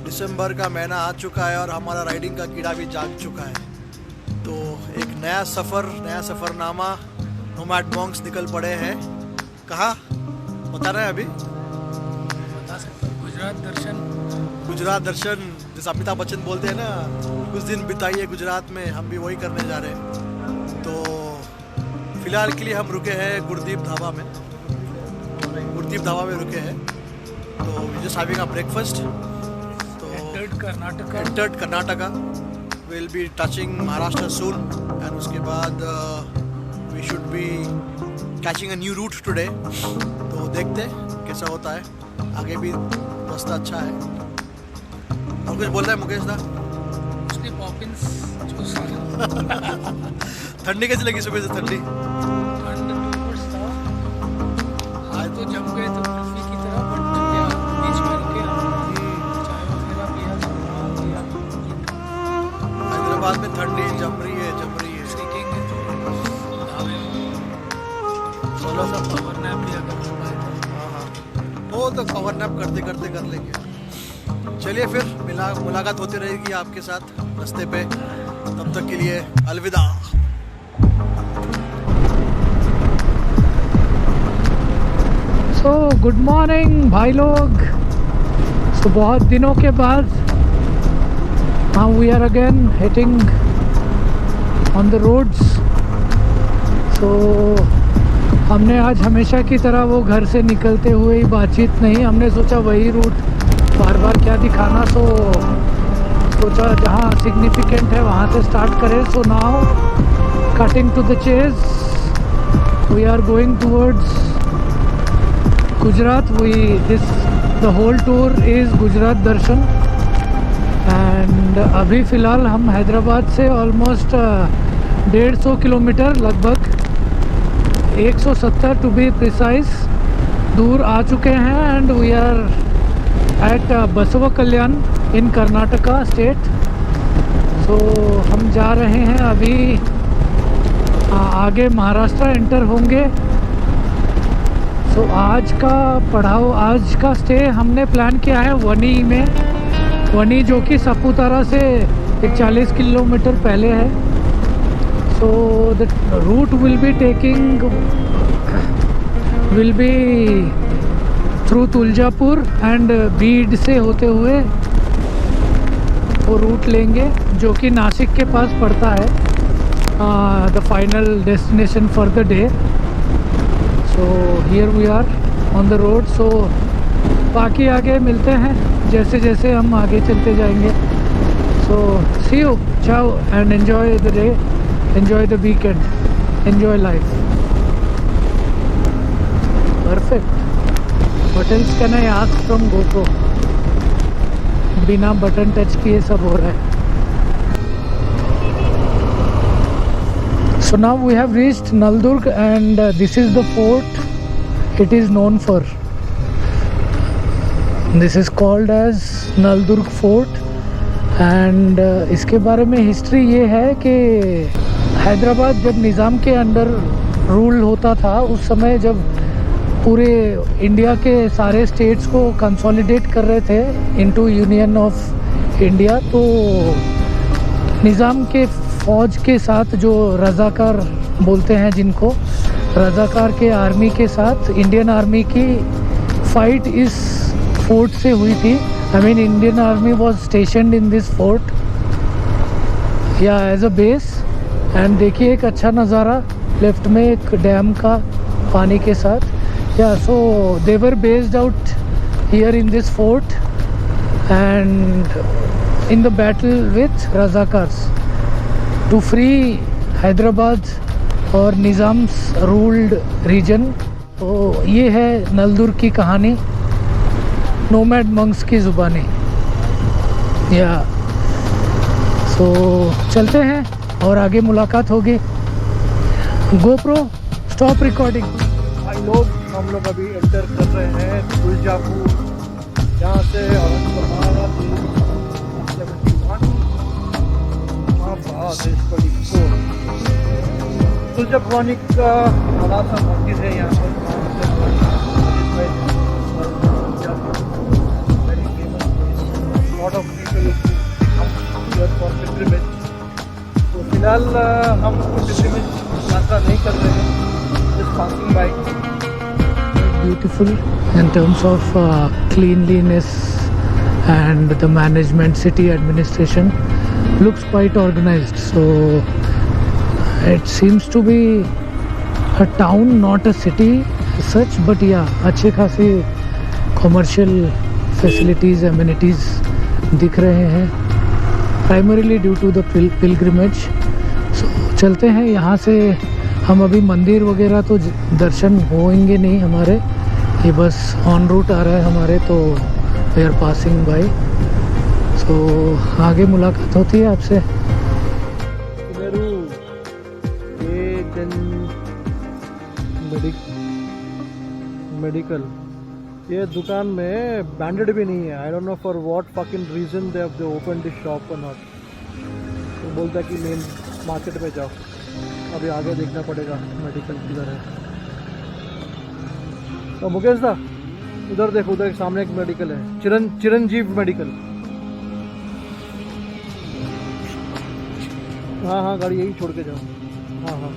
दिसंबर का महीना आ चुका है और हमारा राइडिंग का कीड़ा भी जाग चुका है। तो एक नया सफ़रनामा नोमैड मॉन्क्स निकल पड़े हैं। कहाँ बता रहे हैं अभी? बता सकते हो, गुजरात दर्शन, जैसे अमिताभ बच्चन बोलते हैं ना, कुछ दिन बिताइए गुजरात में, हम भी वही करने जा रहे हैं। तो फिलहाल के लिए हम रुके हैं गुरदीप ढाबा में रुके हैं। तो we just having a breakfast. Entered Karnataka, we'll be touching Maharashtra soon, and उसके बाद we should be catching a new route today. तो देखते हैं कैसा होता है, आगे भी रास्ता अच्छा है। और कुछ बोल रहा है मुकेश दा? उसने पॉपिंस जूस ठंडी कैसी लगी सुबह से? ठंड था, आज तो जम गए थे कुल्फी की तरह, बट बीच में रुके हैदराबाद में ठंडी जम रही है। सीखेंगे थोड़ा सा पावर नैप भी अगर हो पाए तो। वो तो पावर नैप करते करते कर लेंगे। चलिए फिर मुलाकात होती रहेगी आपके साथ रास्ते पे। तब तक के लिए अलविदा। सो गुड मॉर्निंग भाई लोग। सो बहुत दिनों के बाद now we are again heading on the roads. So हमने आज हमेशा की तरह वो घर से निकलते हुए ही बातचीत नहीं, हमने सोचा वही रूट बार बार क्या दिखाना, सोचा जहाँ सिग्निफिकेंट है वहाँ से स्टार्ट करें। So now cutting to the chase, we are going towards Gujarat. The whole tour is Gujarat दर्शन। एंड अभी फ़िलहाल हम हैदराबाद से ऑलमोस्ट 150 किलोमीटर, लगभग 170 टू बी प्रिसाइज, दूर आ चुके हैं। एंड वी आर एट बसवा कल्याण इन कर्नाटका स्टेट। सो हम जा रहे हैं अभी, आगे महाराष्ट्र एंटर होंगे। सो आज का स्टे हमने प्लान किया है वनी जो कि सापुतारा से 40 किलोमीटर पहले है। So the route will be through Tuljapur and Beed से होते हुए वो रूट लेंगे जो कि नासिक के पास पड़ता है, the final destination for the day. So here we are on the road. So बाकी आगे मिलते हैं जैसे जैसे हम आगे चलते जाएंगे। सो सी यू, चाओ and enjoy the day, enjoy the weekend, enjoy life. Perfect. What else can I ask from GoPro? बिना बटन टच किए सब हो रहा है। So now we have reached Naldurg and this is the fort it is known for. This is called as Naldurg Fort and इसके बारे में history ये है कि हैदराबाद जब निज़ाम के अंडर रूल होता था, उस समय जब पूरे इंडिया के सारे स्टेट्स को कंसोलिडेट कर रहे थे इनटू यूनियन ऑफ इंडिया, तो निज़ाम के फ़ौज के साथ जो रज़ाकार बोलते हैं जिनको, रज़ाकार के आर्मी के साथ इंडियन आर्मी की फ़ाइट इस फोर्ट से हुई थी। I mean Indian army was स्टेशनड in this fort या एज अ बेस। एंड देखिए एक अच्छा नज़ारा, लेफ्ट में एक डैम का पानी के साथ। Yeah, so they were based out here in this fort and in the battle with Razakars. To free Hyderabad और निज़ाम्स रूल्ड रीजन। तो ये है नलदुर्ग की कहानी नोमैड मंक्स की ज़ुबानी। या सो चलते हैं और आगे मुलाकात होगी। GoPro stop recording. भाई लोग, हम लोग अभी एंटर कर रहे हैं तुलजापुर, यहाँ से औरंगाबाद 71 तुलजा भवानी का बड़ा सा मंदिर है यहाँ पर। Lot of people for pilgrimage. तो फिलहाल हम पिलग्रिमेज यात्रा नहीं कर रहे हैं, just passing by. Beautiful in terms of cleanliness and the management, city administration looks quite organized. So it seems to be a town, not a city as such, but yeah, अच्छे खासे commercial facilities, amenities दिख रहे हैं, primarily due to the pilgrimage. So चलते हैं यहाँ से। हम अभी मंदिर वगैरह तो दर्शन होंगे नहीं हमारे, ये बस ऑन रूट आ रहा है हमारे, तो वी आर पासिंग बाय। सो आगे मुलाकात होती है आपसे। मेडिकल, ये दुकान में ब्रांडेड भी नहीं है। I don't know for what fucking reason they have open this shop और नॉट। तो बोलता है कि मेन मार्केट में जाओ, अभी आगे देखना पड़ेगा मेडिकल किधर है। तो मुकेश दा, उधर देखो, उधर सामने एक मेडिकल है, चिरंजीव मेडिकल। हाँ हाँ, गाड़ी यही छोड़ के जाओ। हाँ हाँ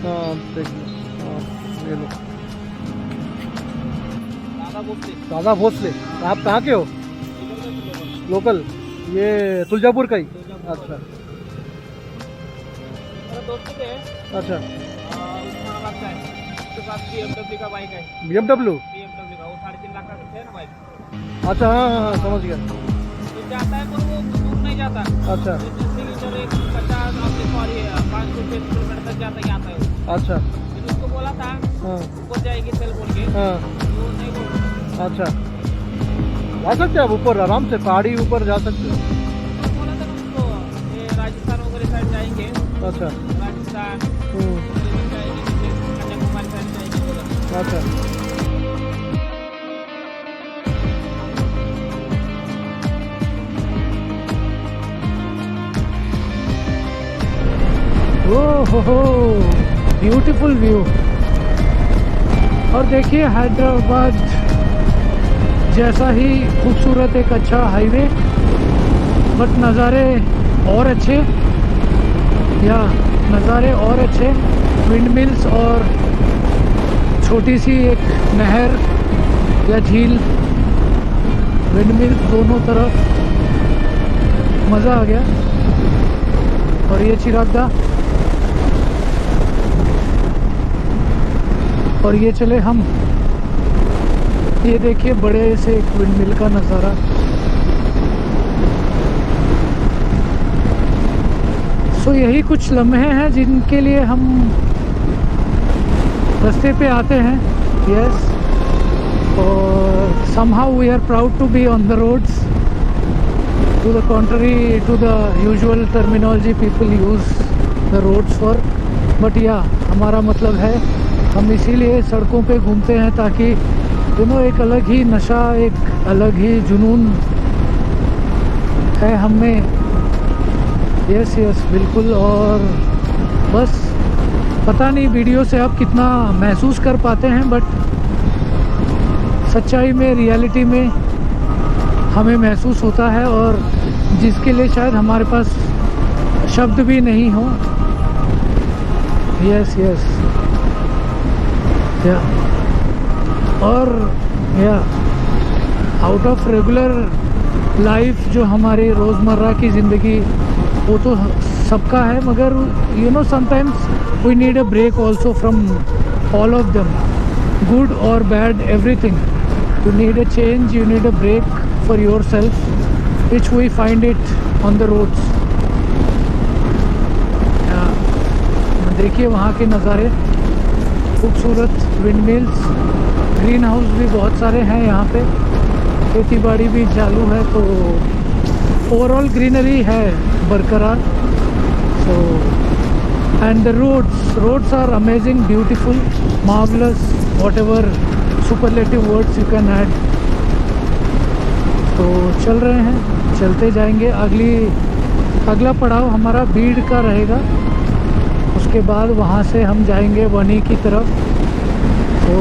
हाँ, देख लो। हाँ, ये लो। दादा भोसले। आप कहाँ के हो? लोकल। ये तुलजापुर का ही? अच्छा अच्छा। BMW का बाइक है। BMW का वो 3.5 लाख का है ना बाइक। अच्छा, हाँ हाँ हाँ, समझ गया। तो जाता है पर वो दूर नहीं जाता। अच्छा। सिग्नेचर 500-600 किलोमीटर तक जाता ही आता है वो। अच्छा। फिर उसको बोला था हाँ ऊपर जाएगी तेल बोल के। हाँ। वो नहीं बोल रहा। अच्छा, जा सकते हैं आप ऊपर, आराम से पहाड़ी ऊपर जा सकते हैं। बोला था उसको ये राजस्थान वगैरह साइड जाएंगे। अच्छा। राजस्थान जाएंगे, कन्याकुमारी साइड जाएंगे। अच्छा। ओहो, ब्यूटीफुल व्यू। और देखिए हैदराबाद जैसा ही खूबसूरत एक अच्छा हाईवे, बट नज़ारे और अच्छे, या नज़ारे और अच्छे। विंड मिल्स और छोटी सी एक नहर या झील, विंड मिल्स दोनों तरफ, मज़ा आ गया। और ये चिरागदा, और ये चले हम। ये देखिए बड़े से एक विंड मिल का नज़ारा। सो यही कुछ लम्हे हैं जिनके लिए हम रास्ते पे आते हैं। यस, और somehow we are proud to be on the roads, to the contrary to the usual terminology people use the roads for, but yeah, हमारा मतलब है हम इसीलिए सड़कों पे घूमते हैं ताकि एक अलग ही नशा, एक अलग ही जुनून है हम में। यस यस, बिल्कुल। और बस पता नहीं वीडियो से आप कितना महसूस कर पाते हैं, बट सच्चाई में, रियलिटी में हमें महसूस होता है, और जिसके लिए शायद हमारे पास शब्द भी नहीं हो। यस यस, या और या आउट ऑफ रेगुलर लाइफ जो हमारी रोज़मर्रा की ज़िंदगी, वो तो सबका है, मगर sometimes we need a break also from all of them, good और bad, everything. You need a change, you need a break for yourself, which we find it on the roads. देखिए वहाँ के नज़ारे, खूबसूरत विंड मिल्स, ग्रीन हाउस भी बहुत सारे हैं यहाँ पे, खेती बाड़ी भी चालू है, तो ओवरऑल ग्रीनरी है बरकरार। So and the roads are amazing, beautiful, marvellous, whatever superlative words you can add. तो चल रहे हैं, चलते जाएंगे। अगला पड़ाव हमारा बीड़ का रहेगा, उसके बाद वहाँ से हम जाएंगे वनी की तरफ। तो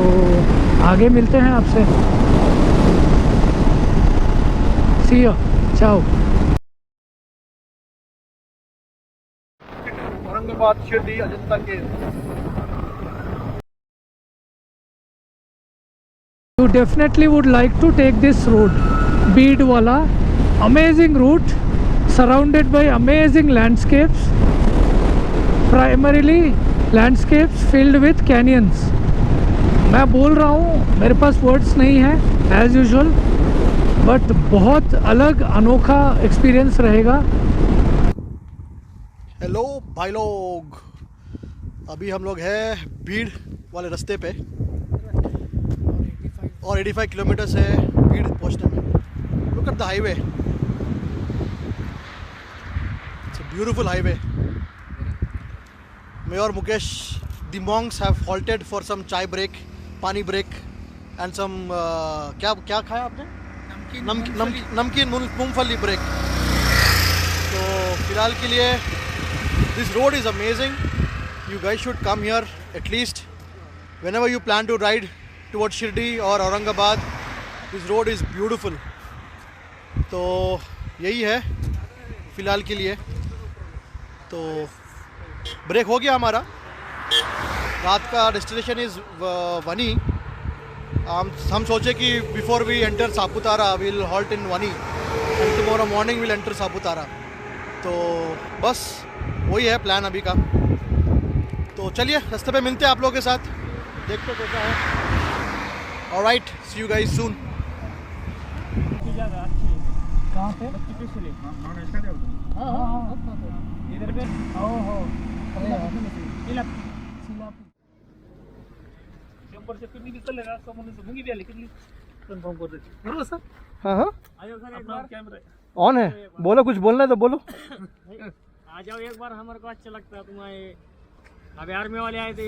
आगे मिलते हैं आपसे। सी यू, चाओ। औरंगाबाद, शिरडी, अजंता केव। You definitely would like to take this road, Beed wala, amazing route, surrounded by amazing landscapes, primarily landscapes filled with canyons. मैं बोल रहा हूँ, मेरे पास वर्ड्स नहीं है as usual, बट बहुत अलग अनोखा एक्सपीरियंस रहेगा। हेलो भाई लोग, अभी हम लोग हैं भीड़ वाले रास्ते पे और 85 किलोमीटर से भीड़ पहुंचने में। Look at the highway, it's a beautiful highway. मैं और Mukesh, the monks have halted for some chai break, पानी ब्रेक एंड सम क्या खाया आपने? नमकीन मूंगफली ब्रेक। तो फिलहाल के लिए this road is amazing, you guys should come here at least whenever you plan to ride towards Shirdi or Aurangabad. This road is beautiful. तो यही है फ़िलहाल के लिए। तो ब्रेक हो गया हमारा, रात का डेस्टिनेशन इज़ वनी। हम सोचे कि before we enter Saputara will halt in Wani and tomorrow morning will enter Saputara. तो बस वही है प्लान अभी का। तो चलिए रास्ते पे मिलते हैं आप लोगों के साथ, देखते कैसा है। Alright, see you guys soon. कहाँ पे? इधर पे शंभर से कमी दिसलेगा समोर मुंगी द्यायला किती कन्फर्म करतो बरोबर सर। हाँ हाँ, आयो सर एक बार कैमरा ऑन है, बोलो, कुछ बोलना है तो बोलो। आ जाओ एक बार, हमारे को अच्छा लगता है। तुम्हारे अभी आर्मी वाले आए थे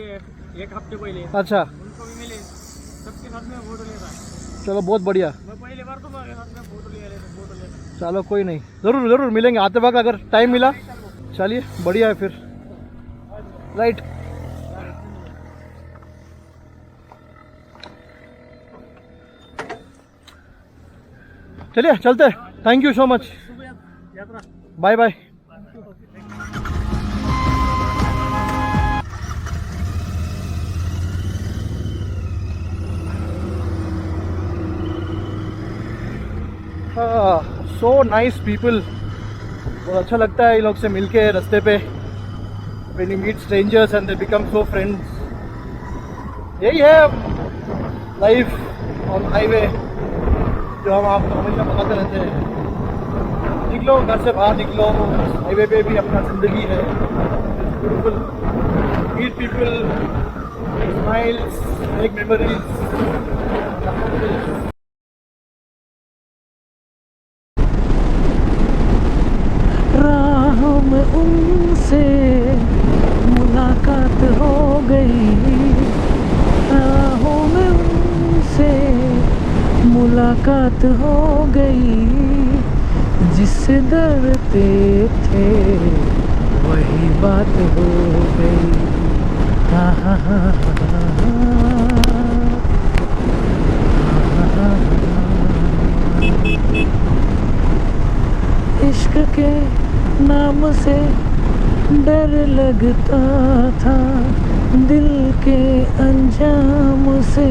एक हफ्ते पहले, अच्छा, उनको भी मिले, सबके साथ में फोटो ले रहा है। चलो बहुत बढ़िया। मैं पहली बार तुम्हारे साथ में फोटो ले चलो कोई नहीं, ज़रूर ज़रूर मिलेंगे आते वक्त अगर टाइम मिला। चलिए बढ़िया है फिर, राइट। चलिए चलते हैं, थैंक यू सो मच, यात्रा। Bye bye. So nice people, बहुत अच्छा लगता है इन लोग से मिलके रास्ते पे। When you meet strangers and they become so friends. यही है लाइफ ऑन हाईवे जो हम आपको हमेशा बताते रहते हैं। निकलो घर से बाहर निकलो, हाईवे पे भी अपना ज़िंदगी है। Beautiful, meet people, make smiles, make memories. राहों में उनसे मुलाकात हो गई, राहों में उनसे मुलाकात हो गई, जिससे डरते थे वही बात हो गई। हा हा हा इश्क के नाम से डर लगता था, दिल के अंजाम से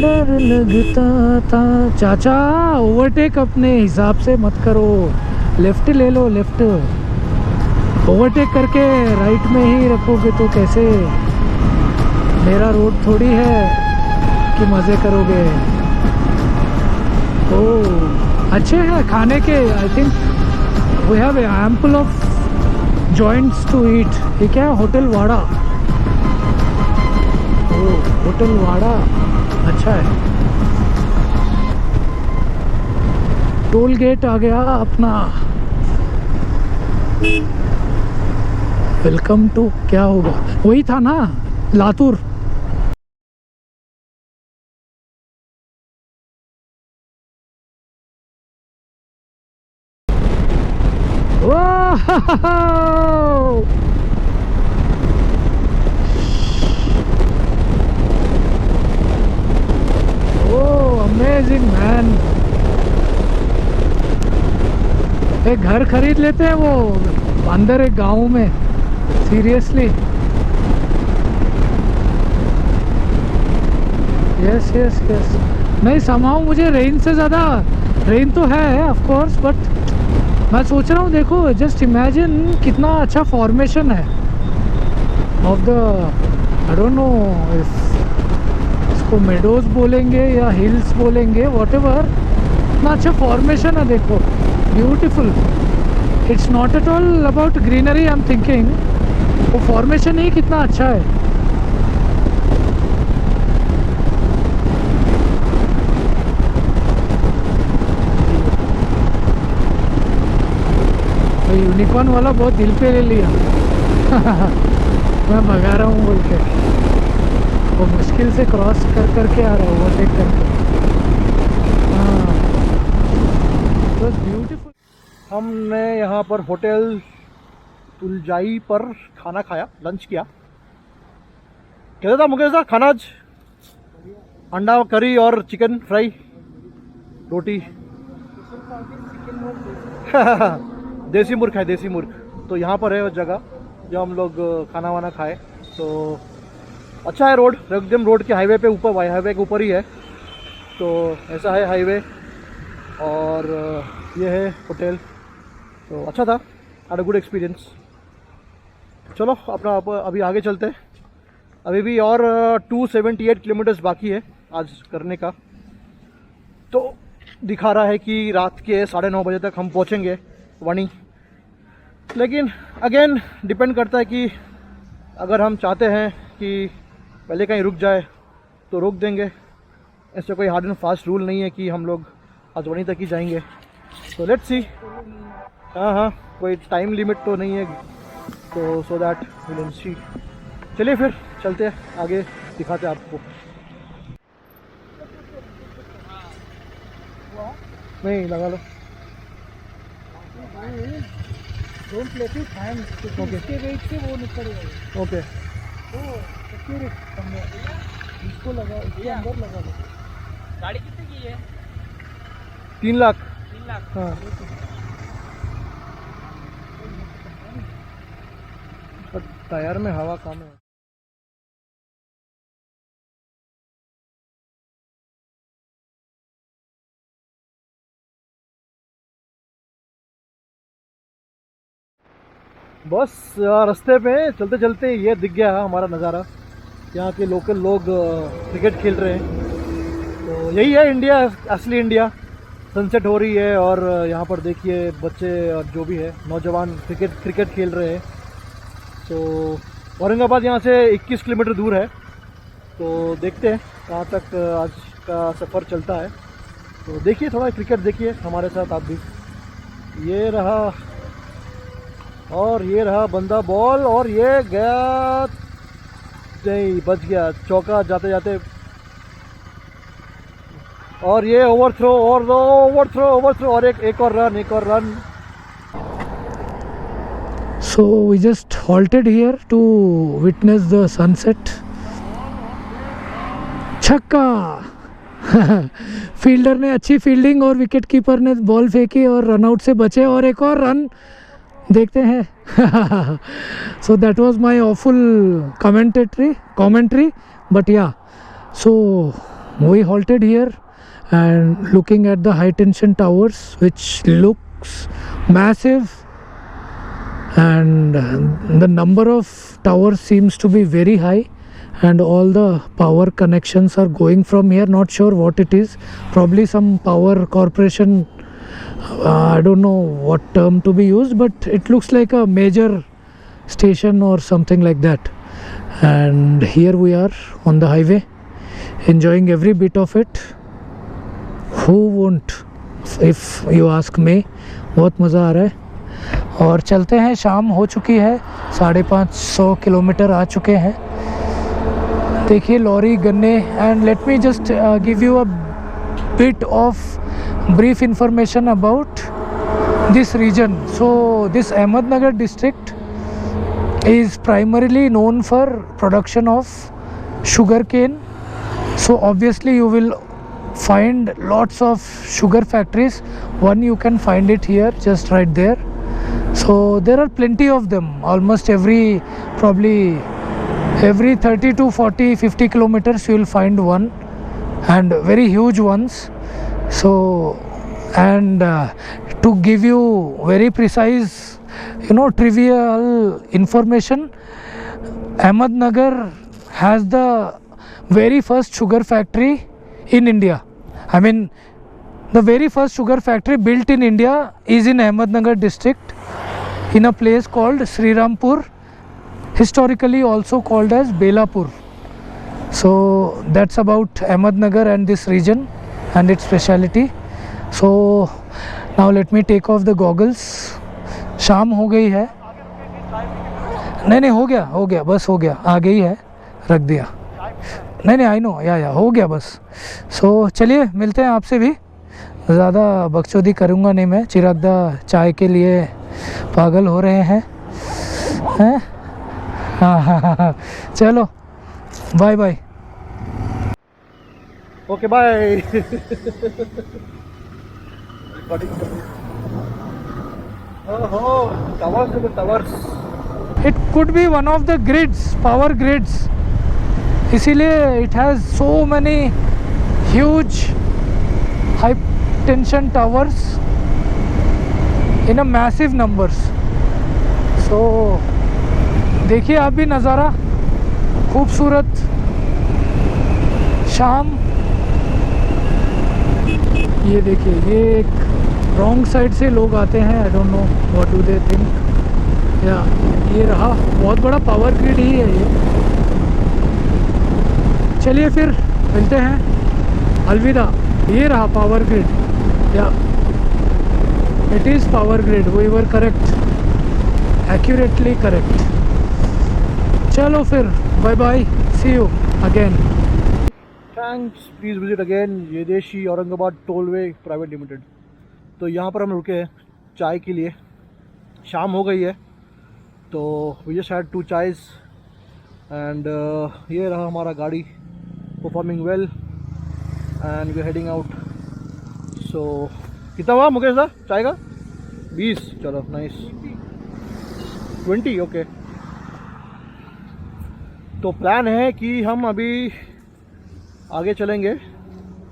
डर लगता था। चाचा ओवरटेक अपने हिसाब से मत करो, लेफ्ट ले लो, लेफ्ट। ओवरटेक करके राइट में ही रखोगे तो कैसे? मेरा रोड थोड़ी है कि मज़े करोगे। ओह अच्छे हैं खाने के, I think we have ample of joints to eat. ये क्या है? होटल वाड़ा। ओ होटल वाड़ा अच्छा है। टोल गेट आ गया अपना। वेलकम टू क्या होगा? वही था ना, लातूर। Amazing man. एक घर खरीद लेते हैं वो अंदर एक गांव में, सीरियसली। Yes yes yes. नहीं समाओ, मुझे रेन से ज़्यादा, रेन तो है ऑफ कोर्स, बट मैं सोच रहा हूँ, देखो जस्ट इमेजिन कितना अच्छा फॉर्मेशन है of the, I don't no इसको मेडोज बोलेंगे या हिल्स बोलेंगे, व्हाटएवर। इतना अच्छा फॉर्मेशन है, देखो beautiful. It's not at all about greenery, I am thinking वो फॉर्मेशन ही कितना अच्छा है। यूनिकॉर्न वाला बहुत दिल पे ले लिया। मैं भगा रहा हूँ बोल के, वो मुश्किल से क्रॉस कर करके आ रहा हूँ, ओवरटेक करके। हाँ ब्यूटीफुल। हमने यहाँ पर होटल तुलजाई पर खाना खाया, लंच किया। कैसा था मुकेश साहब खाना आज? अंडा करी और चिकन फ्राई, रोटी। देसी मुर्ग है, देसी मुर्ग। तो यहाँ पर है वो जगह जो हम लोग खाना वाना खाए। तो अच्छा है, रोड एकदम रोड के हाईवे पे ऊपर, हाईवे के ऊपर ही है। तो ऐसा है हाईवे, और ये है होटल। तो अच्छा था, हैड अ गुड एक्सपीरियंस। चलो अपना अभी आगे चलते हैं। अभी भी और 278 किलोमीटर्स बाकी है आज करने का। तो दिखा रहा है कि रात के 9:30 बजे तक हम पहुँचेंगे वाणी। लेकिन अगेन डिपेंड करता है कि अगर हम चाहते हैं कि पहले कहीं रुक जाए तो रोक देंगे। ऐसे कोई हार्ड एंड फास्ट रूल नहीं है कि हम लोग आज वाणी तक ही जाएंगे। तो लेट्स सी। हाँ, कोई टाइम लिमिट तो नहीं है, तो सो दैट विल सी। चलिए फिर चलते हैं आगे, दिखाते हैं आपको। नहीं लगा लो। डोंट लेट इट हैंग, इसके वेट से वो निकलेगा। ओके, इसको लगा, इसके अंदर लगा लो। गाड़ी कितने की है? 3 लाख। 3 लाख। हाँ, टायर में हवा कम है। बस रास्ते पे चलते चलते ये दिख गया हमारा नज़ारा। यहाँ के लोकल लोग क्रिकेट खेल रहे हैं। तो यही है इंडिया, असली इंडिया। सनसेट हो रही है और यहाँ पर देखिए बच्चे और जो भी है नौजवान क्रिकेट खेल रहे हैं। तो औरंगाबाद यहाँ से 21 किलोमीटर दूर है। तो देखते हैं कहाँ तक आज का सफ़र चलता है। तो देखिए, थोड़ा क्रिकेट देखिए हमारे साथ आप भी। ये रहा, और ये रहा बंदा बॉल, और ये गया, नहीं बच गया, चौका जाते जाते। और ये ओवरथ्रो, और ओवरथ्रो, और एक और run. So we just halted here to witness the sunset. छक्का। फील्डर ने अच्छी फील्डिंग और विकेट कीपर ने बॉल फेंकी और रन आउट से बचे, और एक और रन देखते हैं। So that was my awful commentary, but yeah, so we halted here and looking at the high tension towers, which looks massive, and the number of towers seems to be very high, and all the power connections are going from here. Not sure what it is, probably some power corporation. I don't know what term to be used, but it looks like a major station or something like that. And here we are on the highway, enjoying every bit of it. Who won't, if you ask me. बहुत मज़ा आ रहा है और चलते हैं। शाम हो चुकी है, 550 किलोमीटर आ चुके हैं। देखिए लॉरी गन्ने। And let me just give you a bit of brief information about this region. So this Ahmednagar district is primarily known for production of sugarcane. So obviously you will find lots of sugar factories. One you can find it here, just right there. So there are plenty of them, almost probably every 30 to 40 50 kilometers you will find one, and very huge ones. So and to give you very precise trivial information, Ahmednagar has the very first sugar factory in India. I mean, the very first sugar factory built in India is in Ahmednagar district, in a place called Srirampur, historically also called as Belapur. So that's about Ahmednagar and this region and its speciality. So now let me take off the goggles. शाम हो गई है। नहीं हो गया बस हो गया, आ गई है, रख दिया। नहीं आई नो या हो गया बस। सो चलिए मिलते हैं आपसे भी। ज़्यादा बकचोदी करूँगा नहीं मैं। चिरागदा चाय के लिए पागल हो रहे हैं। हाँ चलो bye bye. Okay bye. It could be one of the grids, power grids. इसीलिए it has so many huge high tension towers in a massive numbers. So देखिए आप भी नज़ारा, खूबसूरत शाम। ये देखिए, ये एक रॉन्ग साइड से लोग आते हैं। आई don't know what do they think. या ये रहा, बहुत बड़ा पावर ग्रिड ही है ये। चलिए फिर मिलते हैं, अलविदा। ये रहा power grid. Yeah it is power grid, we were correct, accurately correct. चलो फिर bye bye, see you again. Thanks, please visit again Yedeshi Aurangabad tollway private limited. तो यहाँ पर हम रुके हैं चाय के लिए। शाम हो गई है तो we just had 2 chais and ये रहा हमारा गाड़ी, performing well and we heading out. So कितना हुआ मुकेश दा चाय का? 20। चलो नाइस। 20 ओके। तो प्लान है कि हम अभी आगे चलेंगे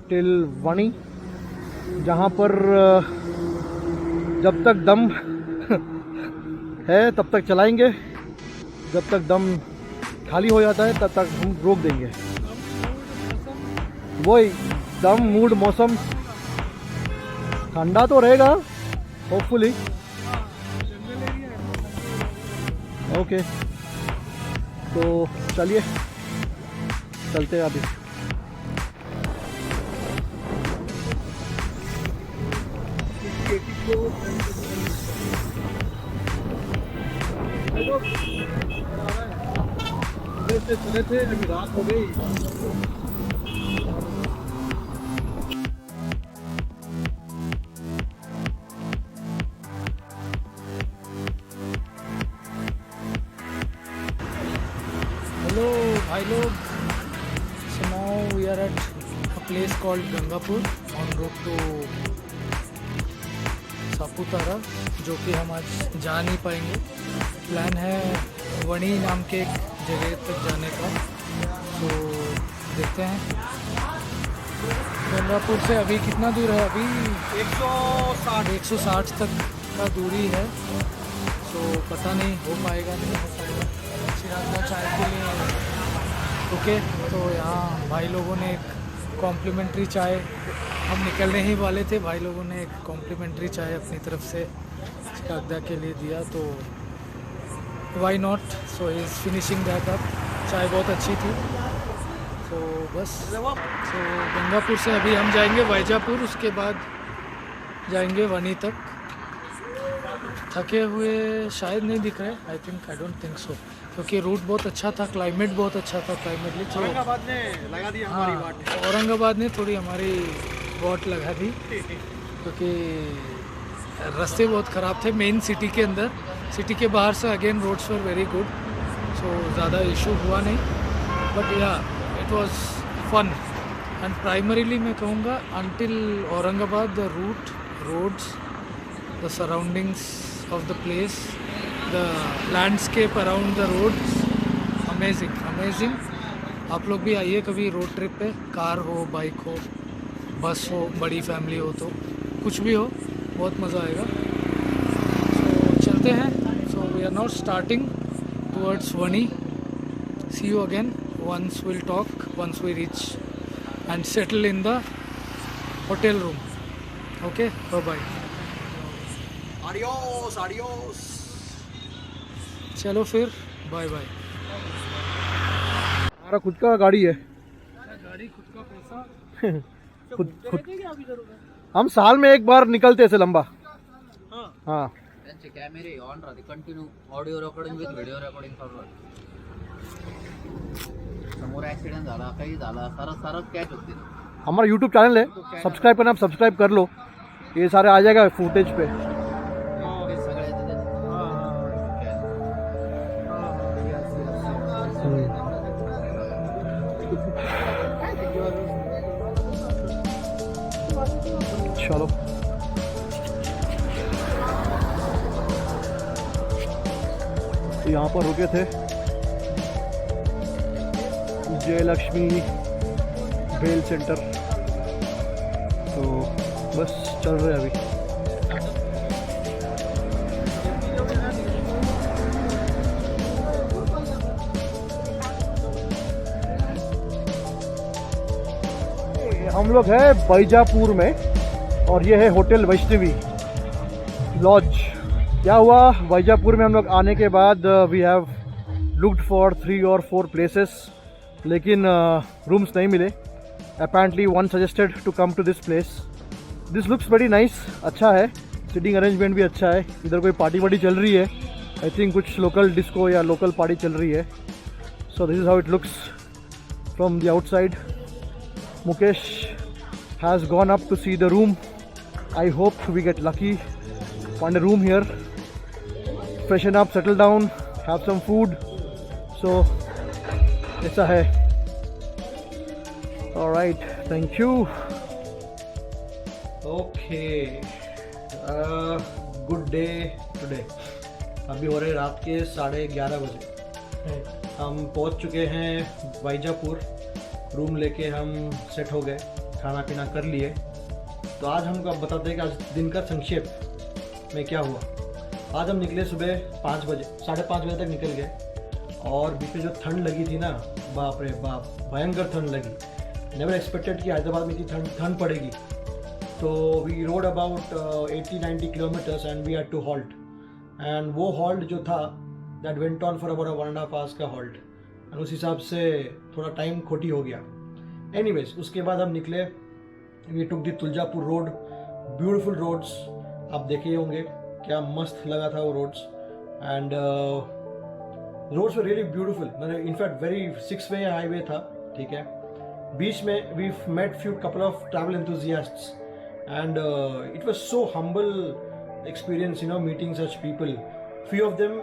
टिल वणी, जहाँ पर जब तक दम है तब तक चलाएंगे, जब तक दम खाली हो जाता है तब तक हम रोक देंगे। वही दम, मूड, मौसम ठंडा तो रहेगा होपफुली। ओके तो चलिए चलते हैं अभी। चले थे अभी रात हो गई। हेलो भाई लोग, so now we are at a place called Gangapur on road to Saputara, जो कि हम आज जा नहीं पाएंगे। प्लान है वणी नाम के एक जगह तक जाने का, तो देखते हैं। गंगापुर से अभी कितना दूर है? अभी 160 तक का दूरी है। तो पता नहीं हो पाएगा नहीं हो पाएगा। चिरागदा चाय के लिए रुके तो यहाँ भाई लोगों ने एक कॉम्प्लीमेंट्री चाय, हम निकलने ही वाले थे, भाई लोगों ने एक कॉम्प्लीमेंट्री चाय अपनी तरफ से चिरागदा के लिए दिया। तो why not, so he is finishing that up. चाय बहुत अच्छी थी। तो बस, तो गंगापुर से अभी हम जाएंगे वैजापुर, उसके बाद जाएंगे वनी तक। थके हुए शायद नहीं दिख रहे, आई डोंट थिंक सो, क्योंकि रूट बहुत अच्छा था, क्लाइमेट बहुत अच्छा था। क्लाइमेटली औरंगाबाद ने लगा दी हमारी हाँ, वाट। औरंगाबाद ने थोड़ी हमारी वाट लगा दी, क्योंकि रास्ते बहुत ख़राब थे मेन सिटी के अंदर। सिटी के बाहर से again roads were very good, so ज़्यादा इशू हुआ नहीं। But yeah it was fun and primarily मैं कहूँगा until Aurangabad the route, roads, the surroundings of the place, the landscape around the roads, amazing। आप लोग भी आइए कभी रोड ट्रिप पे, कार हो, बाइक हो, बस हो, बड़ी फैमिली हो, तो कुछ भी हो, बहुत मज़ा आएगा। तो चलते हैं। So we are now starting towards Wani. See you again once we'll talk once we reach and settle in the hotel room. Okay, bye bye. Adios adios. चलो फिर, बाय बाय। हमारा खुद का गाड़ी है। गाड़ी खुद का पैसा खुद हम साल में एक बार निकलते ऐसे लंबा। हाँ त्यांचे कॅमेरे ऑन राहते continue, audio recording with video recording forward. समोर ऍक्सिडेंट झाला, काही झाला, सरस कॅच होते। हमारा यूट्यूब चैनल है, सब्सक्राइब करना, आप सब्सक्राइब कर लो, ये सारे आ जाएगा फुटेज पे। सगळे चलो यहाँ पर रुके थे, जयलक्ष्मी बेल सेंटर, तो बस चल रहे हैं अभी। हम लोग हैं बैजापुर में और ये है होटल वैष्णवी लॉज। क्या हुआ, बैजापुर में हम लोग आने के बाद we have looked for 3 or 4 places, लेकिन रूम्स नहीं मिले। Apparently one suggested to come to this place. This looks very nice, अच्छा है, सिटिंग अरेंजमेंट भी अच्छा है। इधर कोई पार्टी वार्टी चल रही है, आई थिंक कुछ लोकल डिस्को या लोकल पार्टी चल रही है। So this is how it looks from the outside. Mukesh has gone up to see the room. I hope we get lucky, find a room here, freshen up, settle down, have some food. So ऐसा है। All right, thank you. Okay, good day today. अभी हो रहे रात के 11:30 बजे। हम पहुंच चुके हैं बैजापुर। रूम लेके हम सेट हो गए, खाना पीना कर लिए। तो आज हमको अब बताते हैं कि आज दिन का संक्षेप में क्या हुआ। आज हम निकले सुबह 5 बजे, 5:30 बजे तक निकल गए, और बीच में जो ठंड लगी थी ना, बाप रे बाप, भयंकर ठंड लगी। नेवर एक्सपेक्टेड कि हैदराबाद में इतनी ठंड पड़ेगी। तो we rode about 80-90 kilometres and we had to halt. And वो हॉल्ट जो था, that went on for about 1.5 hours का हॉल्ट, और उस हिसाब से थोड़ा टाइम खोटी हो गया। एनीवेज, उसके बाद हम निकले, we took the Tuljapur road, beautiful roads, आप देखे होंगे क्या मस्त लगा था वो roads. And roads were really beautiful, मतलब इनफैक्ट वेरी 6-way हाईवे था, ठीक है। बीच में we met few couple of travel enthusiasts and it was so humble experience, you know, meeting such people. Few of them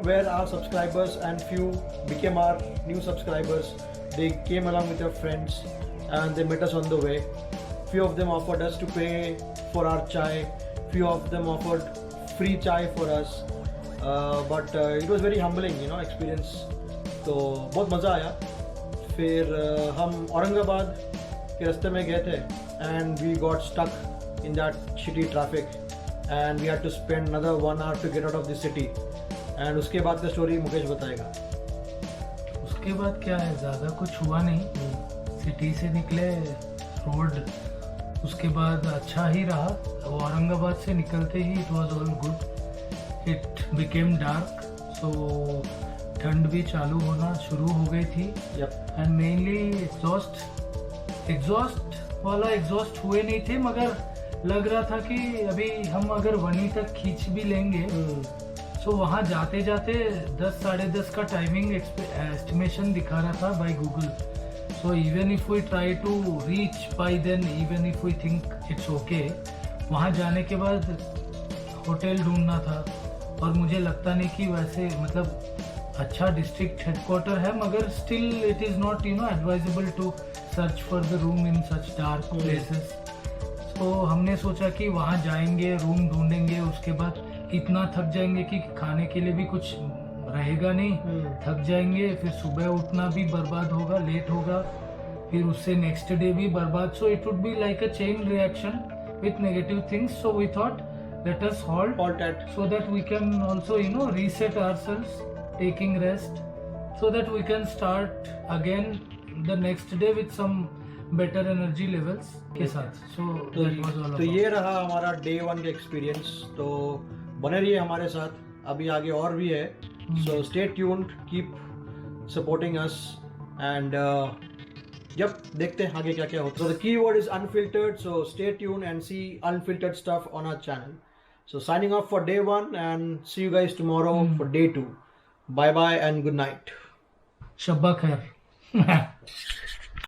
were our subscribers and few became our new subscribers. They came along with their friends and they met us on the way. Few of them offered us to pay for our chai. Few of them offered free chai for us. But it was very humbling, you know, experience. तो बहुत मज़ा आया। फिर हम औरंगाबाद के रास्ते में गए थे and we got stuck in that shitty traffic and we had to spend another 1 hour to get out of the city. And उसके बाद का स्टोरी मुकेश बताएगा। उसके बाद क्या है, ज़्यादा कुछ हुआ नहीं। सिटी से निकले, रोड उसके बाद अच्छा ही रहा। औरंगाबाद से निकलते ही it was all good. It became dark, तो ठंड भी चालू होना शुरू हो गई थी एंड मेनली एग्जॉस्ट वाला एग्जॉस्ट हुए नहीं थे, मगर लग रहा था कि अभी हम अगर वनी तक खींच भी लेंगे सो वहाँ जाते जाते 10 साढ़े 10 का टाइमिंग एस्टिमेशन दिखा रहा था by Google. So even if we try to reach by then, even if we think it's okay, वहाँ जाने के बाद होटल ढूंढना था और मुझे लगता नहीं कि वैसे मतलब अच्छा डिस्ट्रिक्ट हेडक्वार्टर है, मगर still it is not advisable to search for the room in such dark places. तो हमने सोचा कि वहाँ जाएंगे, रूम ढूंढेंगे, उसके बाद इतना थक जाएंगे कि खाने के लिए भी कुछ रहेगा नहीं, थक जाएंगे, फिर सुबह उठना भी बर्बाद होगा, लेट होगा, फिर उससे नेक्स्ट डे भी बर्बाद. So it would be like a chain reaction with negative things. So we thought let us halt at so that we can also reset ourselves, taking rest, so that we can start again the next day with some better energy levels के साथ. So that was all तो about. ये रहा हमारा day 1 का experience. तो बने रहिए हमारे साथ, अभी आगे और भी है. So stay tuned, keep supporting us and जब देखते हैं आगे क्या क्या होता है. So the keyword is unfiltered, so stay tuned and see unfiltered stuff on our channel. So signing off for day 1 and see you guys tomorrow for day 2. Bye bye and good night. Shabba khair.